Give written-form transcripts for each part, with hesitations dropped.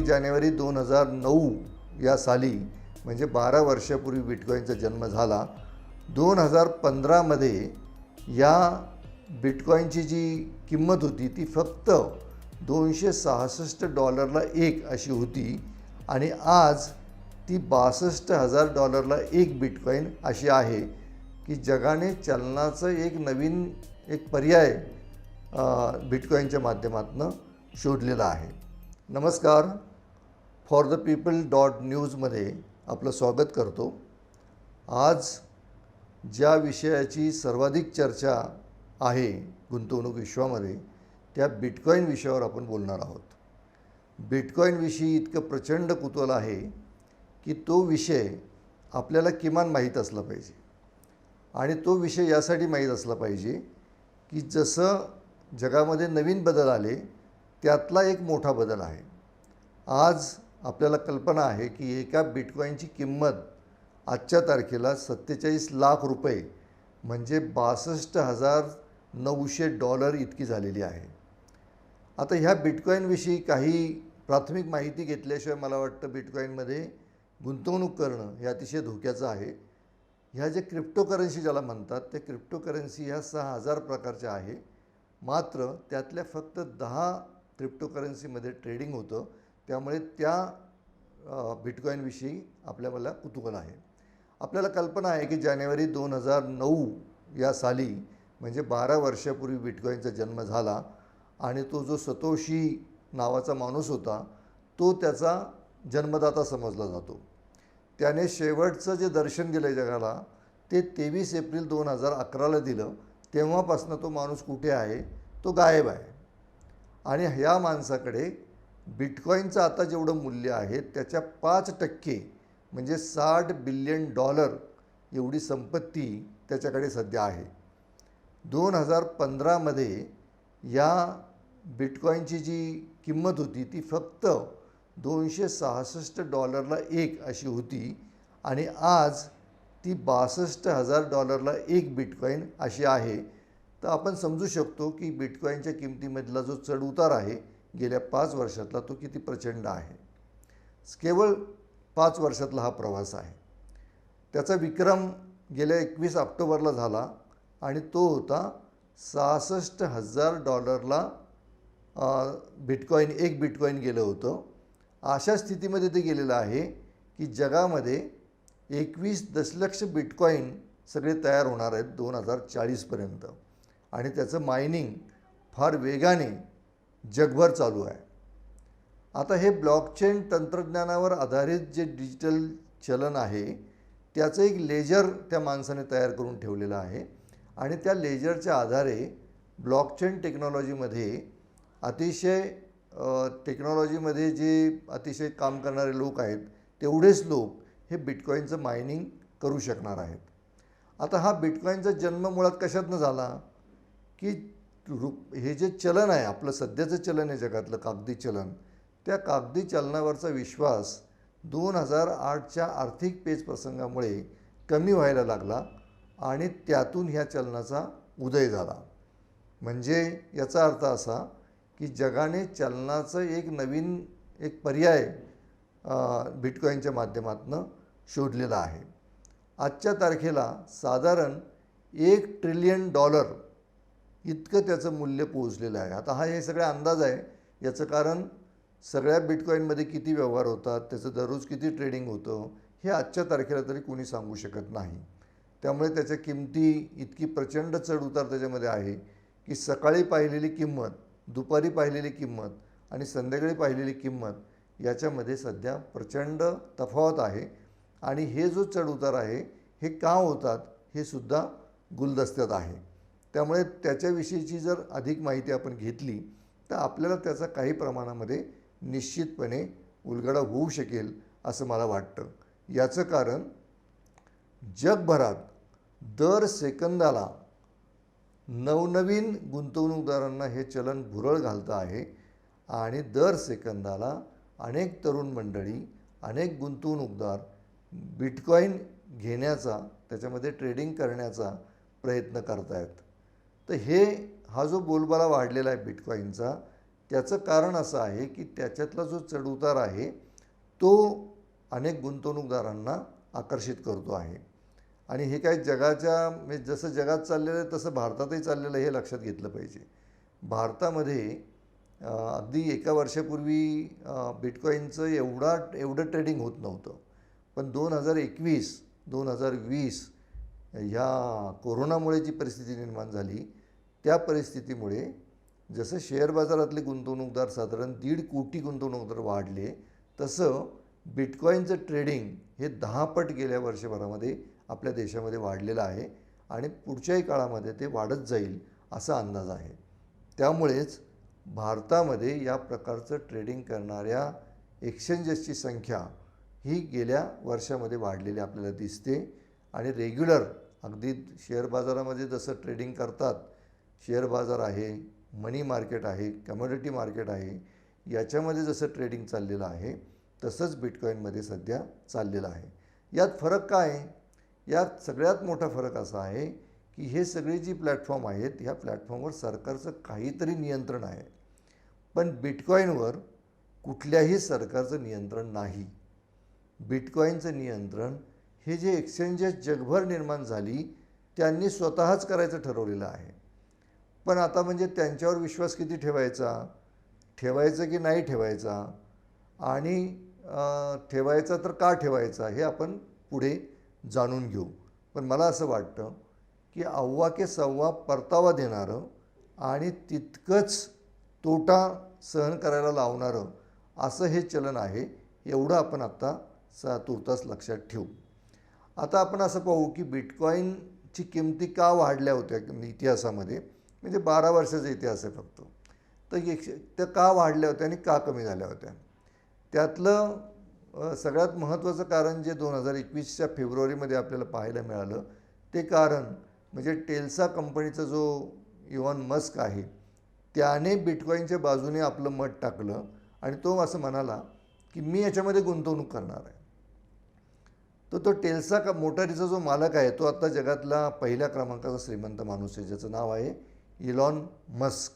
जानेवारी 2009 या साली म्हणजे 12 वर्षापूर्वी बिटकॉईनचा जन्म झाला. 2015मध्ये या बिटकॉईनची जी किंमत होती ती फक्त $266 एक अशी होती आणि आज ती $62,000 एक बिटकॉईन अशी आहे की जगाने चलनाचं एक नवीन पर्याय बिटकॉईनच्या माध्यमातून शोधलेला आहे. नमस्कार, फॉर द पीपल .न्यूजमध्ये आपलं स्वागत करतो. आज ज्या विषयाची सर्वाधिक चर्चा आहे गुंतवणूक विश्वामध्ये त्या बिटकॉईन विषयावर आपण बोलणार आहोत. बिटकॉईनविषयी इतकं प्रचंड कुतूहल आहे की तो विषय आपल्याला किमान माहीत असला पाहिजे आणि तो विषय यासाठी माहीत असला पाहिजे की जसं जगामध्ये नवीन बदल आले त्यातला एक मोठा बदल आहे. आज आपल्याला कल्पना आहे की एका बिटकॉईनची किंमत आजच्या तारखेला 47 लाख रुपये म्हणजे $62,900 इतकी झालेली आहे. आता ह्या बिटकॉईनविषयी काही प्राथमिक माहिती घेतल्याशिवाय मला वाटतं बिटकॉईनमध्ये गुंतवणूक करणं हे अतिशय धोक्याचं आहे. ह्या जे क्रिप्टोकरन्सी ज्याला म्हणतात त्या क्रिप्टोकरन्सी ह्या 6,000 प्रकारच्या आहे. मात्र त्यातल्या फक्त 10 क्रिप्टोकरन्सीमध्ये ट्रेडिंग होतं. त्यामुळे त्या बिटकॉईनविषयी मला कुतूहल आहे. आपल्याला कल्पना आहे की जानेवारी 2009 या साली म्हणजे 12 वर्षापूर्वी बिटकॉईनचा जन्म झाला आणि तो जो सतोशी नावाचा माणूस होता तो त्याचा जन्मदाता समजला जातो. त्याने शेवटचं जे दर्शन दिलं जगाला ते 23 एप्रिल 2011ला दिलं. तेव्हापासून तो माणूस कुठे आहे? तो गायब आहे. आणि ह्या माणसाकडे बिटकॉईनचं आता जेवढं मूल्य आहे त्याच्या 5% म्हणजे $60 बिलियन एवढी संपत्ती त्याच्याकडे सध्या आहे. 2015मध्ये या बिटकॉईनची जी किंमत होती ती फक्त $266 एक अशी होती आणि आज ती $62,000 एक बिटकॉईन अशी आहे. तर आपण समजू शकतो की बिटकॉईनच्या किमतीमधला जो चढउतार आहे गेल्या 5 वर्षातला तो किती प्रचंड आहे. केवळ 5 वर्षातला हा प्रवास आहे. त्याचा विक्रम गेल्या 21 ऑक्टोबरला झाला आणि तो होता $66,000 एक बिटकॉईन गेलं होतं. अशा स्थितीमध्ये ते गेलेलं आहे की जगामध्ये 21 दशलक्ष बिटकॉईन सगळे तयार होणार आहेत 2040पर्यंत आणि त्याचं मायनिंग फार वेगाने जगभर चालू आहे. आता हे ब्लॉकचेन तंत्रज्ञानावर आधारित जे डिजिटल चलन आहे त्याचं एक लेजर त्या माणसाने तयार करून ठेवलेलं आहे आणि त्या लेजरच्या आधारे ब्लॉकचेन टेक्नॉलॉजीमध्ये टेक्नॉलॉजीमध्ये जे अतिशय काम करणारे लोक आहेत तेवढेच लोक हे बिटकॉईनचं मायनिंग करू शकणार आहेत. आता हा बिटकॉईनचा जन्म मुळात कशातनं झाला की हे जे चलन आहे आपलं सध्याचं चलन आहे जगातलं कागदी चलन, त्या कागदी चलनावरचा विश्वास 2008च्या आर्थिक पेच प्रसंगामुळे कमी व्हायला लागला आणि त्यातून ह्या चलनाचा उदय झाला. म्हणजे याचा अर्थ असा की जगाने चलनाचं एक नवीन पर्याय बिटकॉईनच्या माध्यमातून शोधलेला आहे. आजच्या तारखेला साधारण $1 ट्रिलियन इतकं त्याचं मूल्य पोहोचलेलं आहे. आता हे सगळे अंदाज आहे. याचं कारण सगळ्या बिटकॉईनमध्ये किती व्यवहार होतात, त्याचं दररोज किती ट्रेडिंग होतं हे आजच्या तारखेला तरी कोणी सांगू शकत नाही. त्यामुळे त्याच्या किमती इतकी प्रचंड चढउतार त्याच्यामध्ये आहे की सकाळी पाहिलेली किंमत, दुपारी पाहिलेली किंमत आणि संध्याकाळी पाहिलेली किंमत याच्यामध्ये सध्या प्रचंड तफावत आहे. आणि हे जो चढउतार आहे हे का होतात हे सुद्धा गुलदस्त्यात आहे. त्यामुळे त्याच्याविषयीची जर अधिक माहिती आपण घेतली तर आपल्याला त्याचा काही प्रमाणामध्ये निश्चितपणे उलगडा होऊ शकेल असं मला वाटतं. याचं कारण जगभरात दर सेकंदाला नवनवीन गुंतवणूकदारांना हे चलन भुरळ घालतं आहे आणि दर सेकंदाला अनेक तरुण मंडळी, अनेक गुंतवणूकदार बिटकॉईन घेण्याचा, त्याच्यामध्ये ट्रेडिंग करण्याचा प्रयत्न करत आहेत. तर हा जो बोलबाला वाढलेला आहे बिटकॉईनचा त्याचं कारण असं आहे की त्याच्यातला जो चढउतार आहे तो अनेक गुंतवणूकदारांना आकर्षित करतो आहे. आणि हे काही जगाच्या म्हणजे जसं जगात चाललेलं आहे तसं भारतातही चाललेलं आहे हे लक्षात घेतलं पाहिजे. भारतामध्ये अगदी एका वर्षापूर्वी बिटकॉईनचं एवढं ट्रेडिंग होत नव्हतं. पण 2021-2020 ह्या कोरोनामुळे जी परिस्थिती निर्माण झाली त्या परिस्थितीमुळे जसं शेअर बाजारातले गुंतवणूकदार साधारण 1.5 कोटी गुंतवणूकदार वाढले, तसं बिटकॉईनचं ट्रेडिंग हे 10 पट गेल्या वर्षभरामध्ये आपल्या देशामध्ये वाढलेलं आहे आणि पुढच्याही काळामध्ये ते वाढत जाईल असा अंदाज आहे. त्यामुळेच भारतामध्ये या प्रकारचं ट्रेडिंग करणाऱ्या एक्सचेंजेसची संख्या ही गेल्या वर्षामध्ये वाढलेली आपल्याला दिसते. आणि रेग्युलर अगदी शेअर बाजारामध्ये जसं ट्रेडिंग करतात, शेअर बाजार आहे, मनी मार्केट आहे, कमोडिटी मार्केट आहे, याच्यामध्ये जसं ट्रेडिंग चाललेलं आहे तसंच बिटकॉईनमध्ये सध्या चाललेलं आहे. यात फरक काय आहे? यात सगळ्यात मोठा फरक असा आहे की हे सगळे जी प्लॅटफॉर्म आहेत ह्या प्लॅटफॉर्मवर सरकारचं काहीतरी नियंत्रण आहे, पण बिटकॉईनवर कुठल्याही सरकारचं नियंत्रण नाही. बिटकॉईनचं नियंत्रण हे जे एक्सचेंजेस जगभर निर्माण झाली त्यांनी स्वतःच करायचं ठरवलेलं आहे. पण आता म्हणजे त्यांच्यावर विश्वास किती ठेवायचा की नाही ठेवायचा, आणि ठेवायचा तर का ठेवायचा हे आपण पुढे जाणून घेऊ. पण मला असं वाटतं की अव्वा के सव्वा परतावा देणारं आणि तितकंच तोटा सहन करायला लावणारं असं हे चलन आहे, एवढं आपण आत्ता तुर्तास लक्षात ठेवू. आता आपण असं पाहू की बिटकॉईनची किमती का वाढल्या होत्या इतिहासामध्ये, म्हणजे 12 वर्षाचा इतिहास आहे फक्त. तर त्या का वाढल्या होत्या आणि का कमी झाल्या होत्या? त्यातलं सगळ्यात महत्त्वाचं कारण जे 2021च्या फेब्रुवारीमध्ये आपल्याला पाहायला मिळालं ते कारण म्हणजे टेल्सा कंपनीचा जो इलॉन मस्क आहे त्याने बिटकॉईनच्या बाजूने आपलं मत टाकलं आणि तो असं म्हणाला की मी याच्यामध्ये गुंतवणूक करणार आहे. तर तो टेल्सा मोटारीचा जो मालक आहे तो आत्ता जगातला पहिल्या क्रमांकाचा श्रीमंत माणूस आहे, ज्याचं नाव आहे इलॉन मस्क.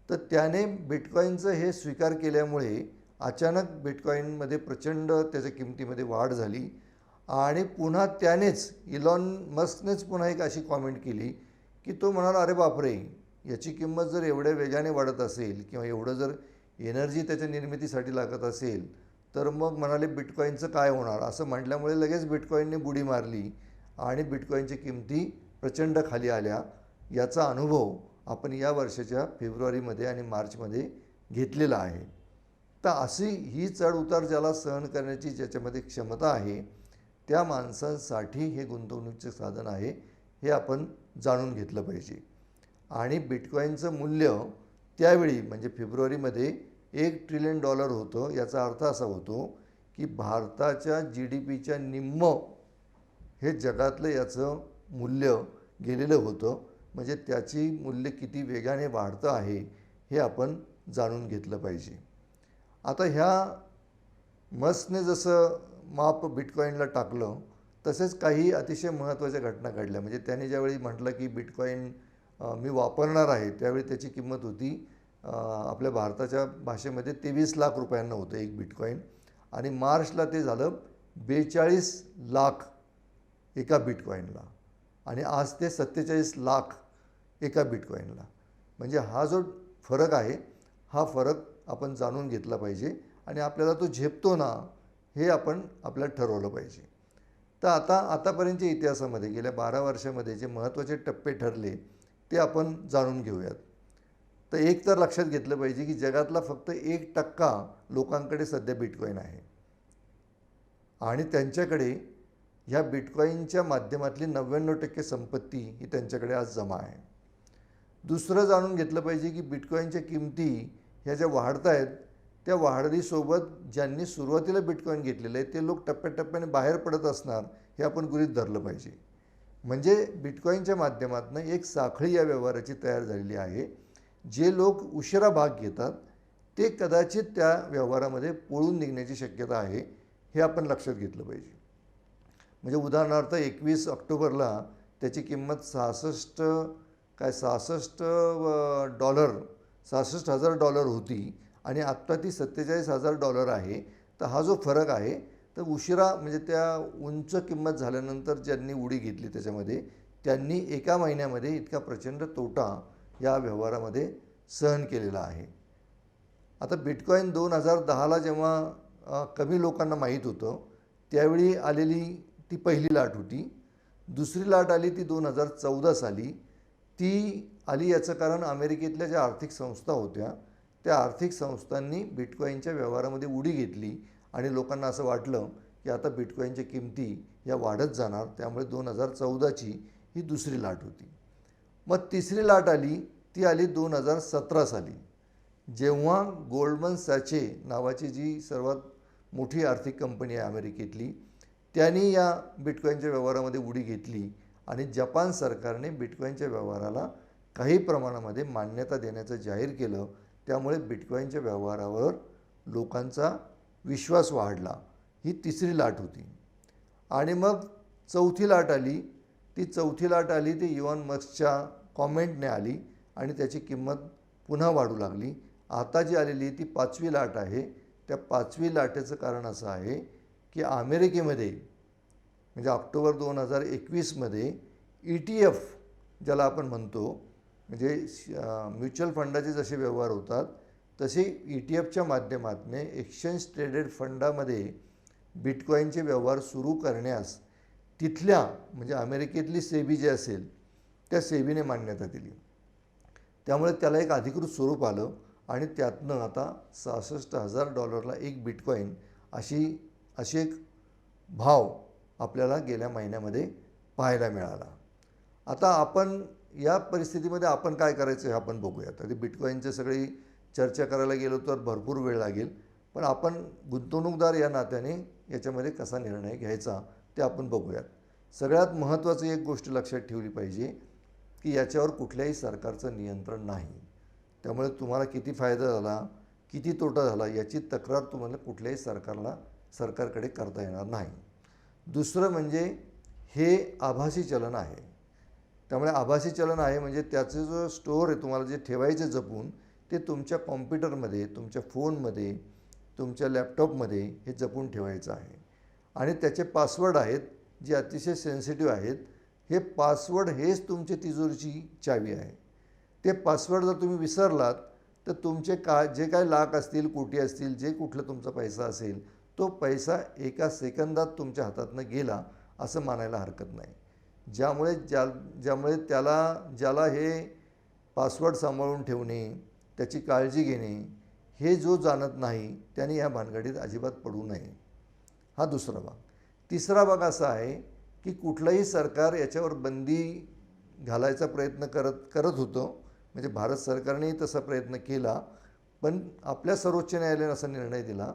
तर त्याने बिटकॉईनचं हे स्वीकार केल्यामुळे अचानक बिटकॉईनमध्ये प्रचंड त्याच्या किमतीमध्ये वाढ झाली. आणि पुन्हा त्यानेच इलॉन मस्कनेच पुन्हा एक अशी कॉमेंट केली की तो म्हणाला, अरे बापरे, याची किंमत जर एवढ्या वेगाने वाढत असेल किंवा एवढं जर एनर्जी त्याच्या निर्मितीसाठी लागत असेल तर मग म्हणाले बिटकॉईनचं काय होणार. असं म्हटल्यामुळे लगेच बिटकॉईनने बुडी मारली आणि बिटकॉईनची किमती प्रचंड खाली आल्या. याचा अनुभव आपण या वर्षाच्या फेब्रुवारीमध्ये आणि मार्चमध्ये घेतलेला आहे. तर अशी ही चढउतार ज्याला सहन करण्याची ज्याच्यामध्ये क्षमता आहे त्या माणसांसाठी हे गुंतवणुकीचे साधन आहे, हे आपण जाणून घेतलं पाहिजे. आणि बिटकॉईनचं मूल्य त्यावेळी म्हणजे फेब्रुवारीमध्ये $1 ट्रिलियन होतं. याचा अर्थ असा होतो की भारताच्या GDPच्या निम्म हे जगातलं याचं मूल्य गेलेलं होतं. म्हणजे त्याची मूल्य किती वेगाने वाढतं आहे हे आपण जाणून घेतलं पाहिजे. आता ह्या मस्कने जसं माप बिटकॉईनला टाकलं तसेच काही अतिशय महत्त्वाच्या घटना घडल्या. म्हणजे त्याने ज्यावेळी म्हटलं की बिटकॉईन मी वापरणार आहे त्यावेळी त्याची किंमत होती आपल्या भारताच्या भाषेमध्ये 23 लाख रुपयांना होतं एक बिटकॉईन. आणि मार्चला ते झालं 42 लाख एका बिटकॉईनला आणि आज ते 47 लाख एका बिटकॉईनला. म्हणजे हा जो फरक आहे हा फरक आपण जाणून घेतला पाहिजे आणि आपल्याला तो झेपतो ना हे आपण आपल्याला ठरवलं पाहिजे. तर आतापर्यंतच्या इतिहासामध्ये गेल्या 12 वर्षामध्ये जे महत्त्वाचे टप्पे ठरले ते आपण जाणून घेऊयात. तर एक तर लक्षात घेतलं पाहिजे की जगातला फक्त 1% लोकांकडे सध्या बिटकॉईन आहे आणि त्यांच्याकडे ह्या बिटकॉईनच्या माध्यमातली 99% संपत्ती ही त्यांच्याकडे आज जमा आहे. दुसरं जाणून घेतलं पाहिजे की बिटकॉईनच्या किमती ह्या ज्या वाढत आहेत त्या वाढीसोबत ज्यांनी सुरुवातीला बिटकॉईन घेतलेलं आहे ते लोक टप्प्याटप्प्याने बाहेर पडत असणार हे आपण गृहीत धरलं पाहिजे. म्हणजे बिटकॉईनच्या माध्यमातून एक साखळी या व्यवहाराची तयार झालेली आहे. जे लोक उशिरा भाग घेतात ते कदाचित त्या व्यवहारामध्ये पळून निघण्याची शक्यता आहे, हे आपण लक्षात घेतलं पाहिजे. म्हणजे उदाहरणार्थ 21 ऑक्टोबरला त्याची किंमत $66 $66,000 होती आणि आत्ता ती $47,000 आहे. तर हा जो फरक आहे तर उशिरा म्हणजे त्या उंच किंमत झाल्यानंतर ज्यांनी उडी घेतली त्याच्यामध्ये त्यांनी एका महिन्यामध्ये इतका प्रचंड तोटा या व्यवहारामध्ये सहन केलेला आहे. आता बिटकॉईन 2010ला जेव्हा कमी लोकांना माहीत होतं त्यावेळी आलेली ती पहिली लाट होती. दुसरी लाट आली ती 2014 साली. ती आली याचं कारण अमेरिकेतल्या ज्या आर्थिक संस्था होत्या त्या आर्थिक संस्थांनी बिटकॉईनच्या व्यवहारामध्ये उडी घेतली आणि लोकांना असं वाटलं की आता बिटकॉईनच्या किमती या वाढत जाणार. त्यामुळे 2014ची ही दुसरी लाट होती. मग तिसरी लाट आली ती आली 2017 साली, जेव्हा गोल्डमन सॅचे नावाची जी सर्वात मोठी आर्थिक कंपनी आहे अमेरिकेतली त्यांनी या बिटकॉईनच्या व्यवहारामध्ये उडी घेतली आणि जपान सरकारने बिटकॉईनच्या व्यवहाराला काही प्रमाणामध्ये मान्यता देण्याचं जाहीर केलं. त्यामुळे बिटकॉईनच्या व्यवहारावर लोकांचा विश्वास वाढला. ही तिसरी लाट होती. आणि मग चौथी लाट आली. ती चौथी लाट आली ती इलॉन मस्कच्या कॉमेंटने आली आणि त्याची किंमत पुन्हा वाढू लागली. आता जी आलेली ती पाचवी लाट आहे. त्या पाचवी लाटेचं कारण असं आहे की अमेरिकेमध्ये म्हणजे ऑक्टोबर 2021मध्ये ETF ज्याला आपण म्हणतो म्हणजे म्युच्युअल फंडाचे जसे व्यवहार होतात तसे ETFच्या माध्यमातून एक्सचेंज ट्रेडेड फंडामध्ये बिटकॉईनचे व्यवहार सुरू करण्यास तिथल्या म्हणजे अमेरिकेतली सेबी जी असेल त्या सेबीने मान्यता दिली. त्यामुळे त्याला एक अधिकृत स्वरूप आलं आणि त्यातनं आता $66,000 एक बिटकॉईन अशी एक भाव आपल्याला गेल्या महिन्यामध्ये पाहायला मिळाला. आता आपण या परिस्थितीमध्ये आपण काय करायचं हे आपण बघूयात. आता बिटकॉईनची सगळी चर्चा करायला गेलो तर भरपूर वेळ लागेल, पण आपण गुंतवणूकदार या नात्याने याच्यामध्ये कसा निर्णय घ्यायचा ते आपण बघूयात. सगळ्यात महत्त्वाची एक गोष्ट लक्षात ठेवली पाहिजे की याच्यावर कुठल्याही सरकारचं नियंत्रण नाही. त्यामुळे तुम्हाला किती फायदा झाला किती तोटा झाला याची तक्रार तुम्हाला कुठल्याही सरकारकडे करता येणार नाही. दुसरं म्हणजे हे आभासी चलन आहे. त्यामुळे आभासी चलन आहे म्हणजे त्याचं जो स्टोअर आहे तुम्हाला जे ठेवायचे जपून ते तुमच्या कॉम्प्युटरमध्ये तुमच्या फोनमध्ये तुमच्या लॅपटॉपमध्ये हे जपून ठेवायचं आहे. आणि त्याचे पासवर्ड आहेत जे अतिशय सेन्सिटिव्ह आहेत. हे पासवर्ड हेच तुमची तिजोरीची चावी आहे. ते पासवर्ड जर तुम्ही विसरलात तर तुमचे जे काय लाख असतील कोटी असतील जे कुठलं तुमचा पैसा असेल तो पैसा एका सेकंदात तुमच्या हातातनं गेला असं मानायला हरकत नाही. ज्यामुळे ज्याला हे पासवर्ड सांभाळून ठेवणे त्याची काळजी घेणे हे जो जाणत नाही त्याने या भानगडीत अजिबात पडू नये. हा दुसरा भाग. तिसरा भाग असा आहे की कुठलंही सरकार याच्यावर बंदी घालायचा प्रयत्न करत होतं. म्हणजे भारत सरकारनेही तसा प्रयत्न केला, पण आपल्या सर्वोच्च न्यायालयाने असा निर्णय दिला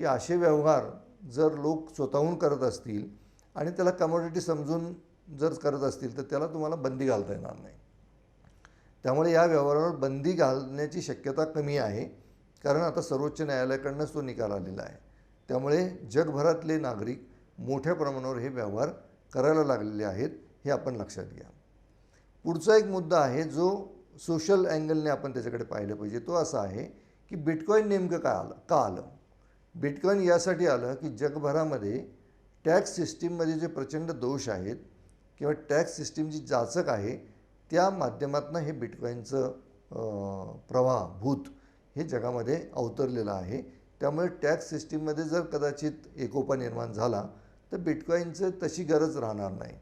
की असे व्यवहार जर लोक स्वतःहून करत असतील आणि त्याला कमोडिटी समजून जर करत असतील तर त्याला तुम्हाला बंदी घालता येणार नाही. त्यामुळे या व्यवहारावर बंदी घालण्याची शक्यता कमी आहे, कारण आता सर्वोच्च न्यायालयाकडूनच तो निकाल आलेला आहे. त्यामुळे जगभरातले नागरिक मोठ्या प्रमाणावर हे व्यवहार करायला लागलेले आहेत हे आपण लक्षात घ्या. पुढचा एक मुद्दा आहे जो सोशल अँगलने आपण त्याच्याकडे पाहिलं पाहिजे. तो असा आहे की बिटकॉईन नेमकं का आलं. बिटकॉईन यासाठी आलं की जगभरामध्ये टॅक्स सिस्टीममध्ये जे प्रचंड दोष आहेत किंवा टॅक्स सिस्टीम जी जाचक आहे त्या माध्यमातून हे बिटकॉईनचं भूत हे जगामध्ये अवतरलेलं आहे. त्यामुळे टॅक्स सिस्टीममध्ये जर कदाचित एकोपा निर्माण झाला तर बिटकॉईनचं तशी गरज राहणार नाही.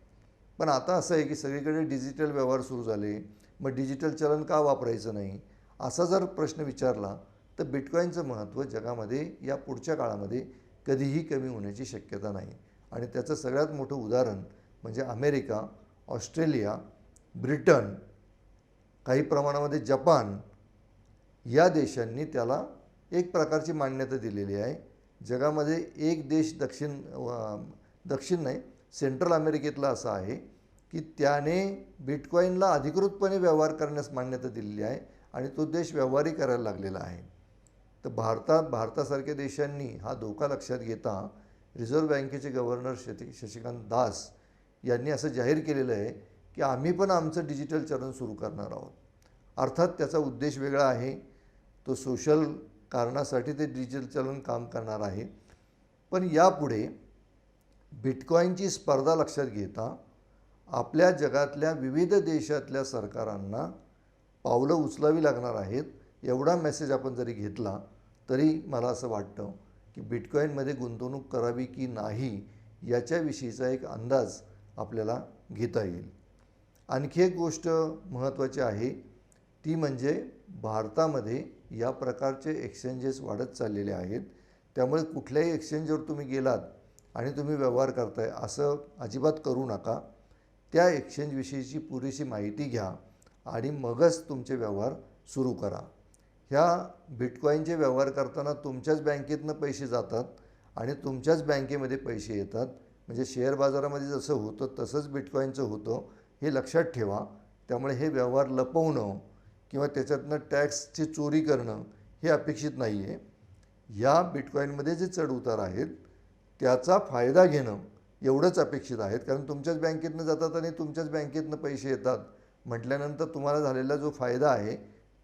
पण आता असं आहे की सगळीकडे डिजिटल व्यवहार सुरू झाले, मग डिजिटल चलन का वापरायचं नाही असा जर प्रश्न विचारला तर बिटकॉईनचं महत्त्व जगामध्ये या पुढच्या काळामध्ये कधीही कमी होण्याची शक्यता नाही. आणि त्याचं सगळ्यात मोठं उदाहरण म्हणजे अमेरिका, ऑस्ट्रेलिया, ब्रिटन, काही प्रमाणामध्ये जपान या देशांनी त्याला एक प्रकारची मान्यता दिलेली आहे. जगामध्ये एक देश दक्षिण नाही सेंट्रल अमेरिकेतला असा आहे की त्याने बिटकॉईनला अधिकृतपणे व्यवहार करण्यास मान्यता दिलेली आहे आणि तो देश व्यवहारही करायला लागलेला आहे. तर भारतासारख्या देशांनी हा धोका लक्षात घेता रिझर्व्ह बँकेचे गव्हर्नर शशिकांत दास यांनी असं जाहीर केलेलं आहे की आम्ही पण आमचं डिजिटल चलन सुरू करणार आहोत. अर्थात त्याचा उद्देश वेगळा आहे, तो सोशल कारणासाठी ते डिजिटल चलन काम करणार आहे. पण यापुढे बिटकॉईनची स्पर्धा लक्षात घेता आपल्या जगातल्या विविध देशातल्या सरकारांना पावलं उचलावी लागणार आहेत. एवढा मेसेज आपण जरी घेतला तरी मला असं वाटतं की बिटकॉईनमध्ये गुंतवणूक करावी की नाही याच्याविषयीचा एक अंदाज आपल्याला घेता येईल. आणखी एक गोष्ट महत्त्वाची आहे, ती म्हणजे भारतामध्ये या प्रकारचे एक्सचेंजेस वाढत चाललेले आहेत. त्यामुळे कुठल्याही एक्सचेंजवर तुम्ही गेलात आणि तुम्ही व्यवहार करताय असं अजिबात करू नका. त्या एक्सचेंजविषयीची पुरेशी माहिती घ्या आणि मगच तुमचे व्यवहार सुरू करा. ह्या बिटकॉईनचे व्यवहार करताना तुमच्याच बँकेतनं पैसे जातात आणि तुमच्याच बँकेमध्ये पैसे येतात. म्हणजे शेअर बाजारामध्ये जसं होतं तसंच बिटकॉईनचं होतं, हे लक्षात ठेवा. त्यामुळे हे व्यवहार लपवणं किंवा त्याच्यातनं टॅक्सची चोरी करणं हे अपेक्षित नाही आहे. या बिटकॉईनमध्ये जे चढउतार आहेत त्याचा फायदा घेणं एवढंच अपेक्षित आहेत. कारण तुमच्याच बँकेतनं जातात आणि तुमच्याच बँकेतनं पैसे येतात म्हटल्यानंतर तुम्हाला झालेला जो फायदा आहे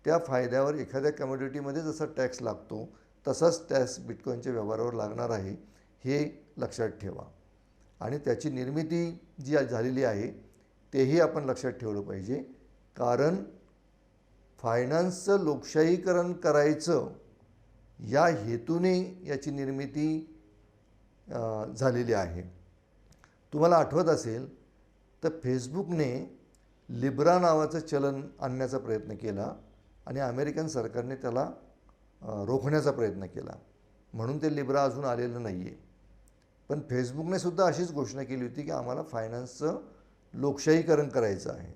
त्या फायद्यावर एखाद्या कमोडिटीमध्ये जसा टॅक्स लागतो तसाच टॅक्स बिटकॉईनच्या व्यवहारावर लागणार आहे, हे लक्षात ठेवा. आणि त्याची निर्मिती जी झालेली आहे तेही आपण लक्षात ठेवलं पाहिजे. कारण फायनान्सचं लोकशाहीकरण करायचं या हेतूने याची निर्मिती झालेली आहे. तुम्हाला आठवत असेल तर फेसबुकने लिब्रा नावाचं चलन आणण्याचा प्रयत्न केला आणि अमेरिकन सरकारने त्याला रोखण्याचा प्रयत्न केला, म्हणून ते लिब्रा अजून आलेलं नाही आहे. पण फेसबुकने सुद्धा अशीच घोषणा केली होती की आम्हाला फायनान्सचं लोकशाहीकरण करायचं आहे.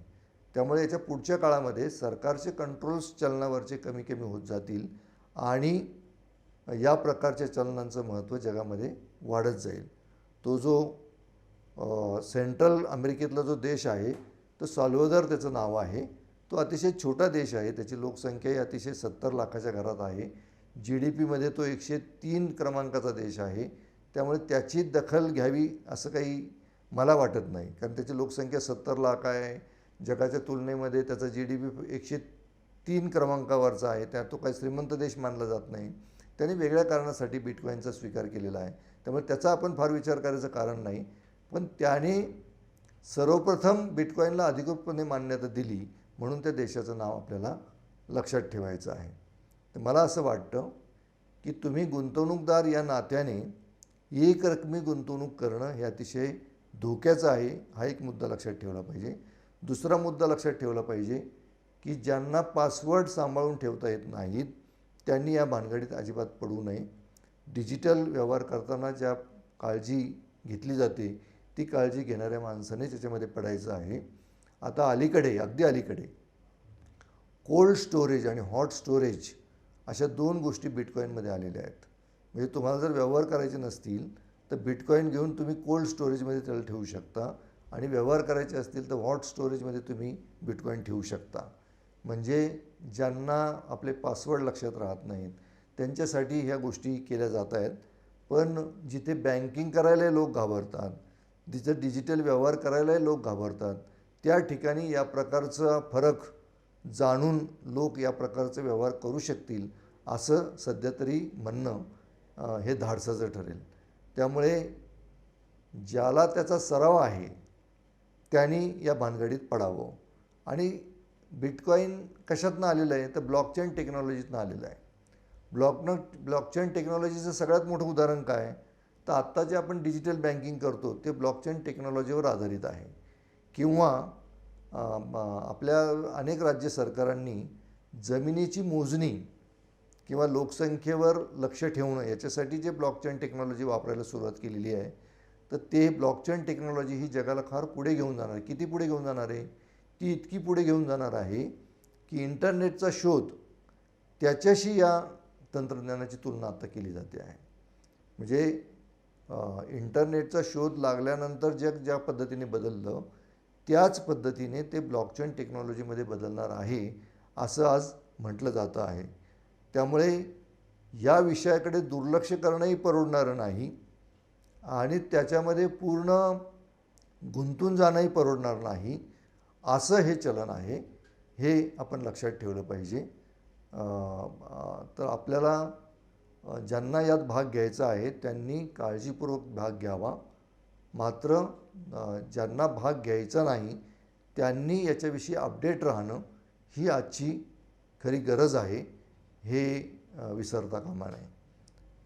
त्यामुळे याच्या पुढच्या काळामध्ये सरकारचे कंट्रोल्स चलनावरचे कमी कमी होत जातील आणि या प्रकारच्या चलनांचं महत्त्व जगामध्ये वाढत जाईल. तो जो सेंट्रल अमेरिकेतला जो देश आहे तो साल्वादोर त्याचं नाव आहे. तो अतिशय छोटा देश आहे, त्याची लोकसंख्याही अतिशय 70 लाखाच्या घरात आहे. GDPमध्ये तो 103 क्रमांकाचा देश आहे. त्यामुळे त्याची दखल घ्यावी असं काही मला वाटत नाही, कारण त्याची लोकसंख्या 70 लाख आहे. जगाच्या तुलनेमध्ये त्याचा GDP 103 क्रमांकावरचा आहे. त्या तो काही श्रीमंत देश मानला जात नाही. त्याने वेगळ्या कारणासाठी बिटकॉईनचा स्वीकार केलेला आहे. त्यामुळे त्याचा आपण फार विचार करायचं कारण नाही. पण त्याने सर्वप्रथम बिटकॉईनला अधिकृतपणे मान्यता दिली म्हणून त्या देशाचं नाव आपल्याला लक्षात ठेवायचं आहे. तर मला असं वाटतं की तुम्ही गुंतवणूकदार या नात्याने एकरकमी गुंतवणूक करणं हे अतिशय धोक्याचं आहे, हा एक मुद्दा लक्षात ठेवला पाहिजे. दुसरा मुद्दा लक्षात ठेवला पाहिजे की ज्यांना पासवर्ड सांभाळून ठेवता येत नाहीत त्यांनी या भानगडीत अजिबात पडू नये. डिजिटल व्यवहार करताना ज्या काळजी घेतली जाते ती काळजी घेणाऱ्या माणसाने त्याच्यामध्ये पडायचं आहे. आता अगदी अलीकडे कोल्ड स्टोरेज आणि हॉट स्टोरेज अशा 2 गोष्टी बिटकॉईनमध्ये आलेल्या आहेत. म्हणजे तुम्हाला जर व्यवहार करायचे नसतील तर बिटकॉईन घेऊन तुम्ही कोल्ड स्टोरेजमध्ये त्याला ठेवू शकता आणि व्यवहार करायचे असतील तर हॉट स्टोरेजमध्ये तुम्ही बिटकॉईन ठेवू शकता. म्हणजे ज्यांना आपले पासवर्ड लक्षात राहत नाहीत त्यांच्यासाठी ह्या गोष्टी केल्या जात आहेत. पण जिथे बँकिंग करायलाही लोक घाबरतात, जिथे डिजिटल व्यवहार करायलाही लोक घाबरतात, त्या ठिकाणी या प्रकारचा फरक जाणून लोक या प्रकारचे व्यवहार करू शकतील असं सध्या तरी म्हणणं हे धाडसाचं ठरेल. त्यामुळे ज्याला त्याचा सराव आहे त्यांनी या भानगडीत पडावं. आणि बिटकॉईन कशातनं आलेलं आहे तर ब्लॉकचेन टेक्नॉलॉजीतनं आलेलं आहे. ब्लॉकचेन टेक्नॉलॉजीचं सगळ्यात मोठं उदाहरण काय तर आत्ता जे आपण डिजिटल बँकिंग करतो ते ब्लॉकचेन टेक्नॉलॉजीवर आधारित आहे. किंवा आपल्या अनेक राज्य सरकारांनी जमिनीची मोजणी किंवा लोकसंख्येवर लक्ष ठेवणं याच्यासाठी जे ब्लॉकचेन टेक्नॉलॉजी वापरायला सुरुवात केलेली आहे तर ते ब्लॉकचेन टेक्नॉलॉजी ही जगाला फार पुढे घेऊन जाणार आहे. किती पुढे घेऊन जाणार आहे? ती इतकी पुढे घेऊन जाणार आहे की इंटरनेटचा शोध त्याच्याशी या तंत्रज्ञानाची तुलना आता केली जाते आहे. म्हणजे इंटरनेटचा शोध लागल्यानंतर जग ज्या पद्धतीने बदललं त्याच पद्धतीने ते ब्लॉकचेन टेक्नॉलॉजीमध्ये बदलणार आहे असं आज म्हटलं जातं आहे. त्यामुळे या विषयाकडे दुर्लक्ष करणंही परवडणारं नाही आणि त्याच्यामध्ये पूर्ण गुंतून जाणंही परवडणार नाही असं हे चलन आहे. हे आपण लक्षात ठेवलं पाहिजे. तर आपल्याला ज्यांना यात भाग घ्यायचा आहे त्यांनी काळजीपूर्वक भाग घ्यावा. मात्र ज्यांना भाग घ्यायचा नाही त्यांनी याच्याविषयी अपडेट राहणं ही आजची खरी गरज आहे, हे विसरता कामा नये.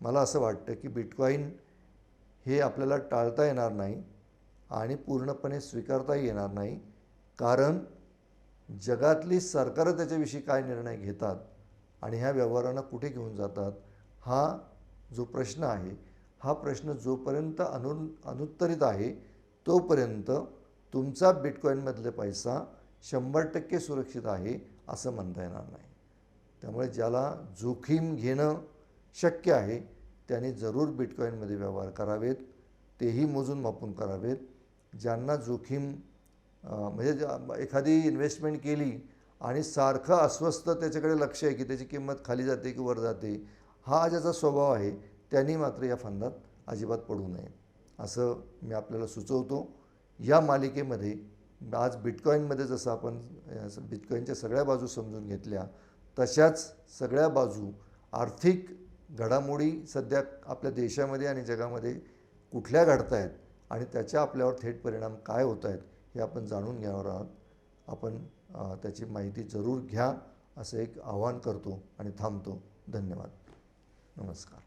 मला असं वाटतं की बिटकॉईन हे आपल्याला टाळता येणार नाही आणि पूर्णपणे स्वीकारताही येणार नाही, कारण जगातली सरकारं त्याच्याविषयी काय निर्णय घेतात आणि ह्या व्यवहारांना कुठे घेऊन जातात, हा जो प्रश्न आहे, हा प्रश्न जोपर्यंत अनुत्तरित आहे तोपर्यंत तुमचा बिटकॉईनमधले पैसा 100% सुरक्षित आहे असं म्हणता येणार नाही. त्यामुळे ज्याला जोखीम घेणं शक्य आहे त्याने जरूर बिटकॉईनमध्ये व्यवहार करावेत, तेही मोजून मापून करावेत. ज्यांना जोखीम म्हणजे एखादी इन्व्हेस्टमेंट केली आणि सारखं अस्वस्थ त्याच्याकडे लक्ष आहे की त्याची किंमत खाली जाते की वर जाते, हा ज्याचा स्वभाव आहे त्यांनी मात्र या फंदात अजिबात पडू नये असं मी आपल्याला सुचवतो. या मालिकेमध्ये आज बिटकॉईनमध्ये जसं आपण बिटकॉईनच्या सगळ्या बाजू समजून घेतल्या, तशाच सगळ्या बाजू आर्थिक घडामोडी सध्या आपल्या देशामध्ये आणि जगामध्ये कुठल्या घडत आहेत आणि त्याच्या आपल्यावर थेट परिणाम काय होत आहेत हे आपण जाणून घेणार आहोत. आपण त्याची माहिती जरूर घ्या असं एक आवाहन करतो आणि थांबतो. धन्यवाद. नमस्कार.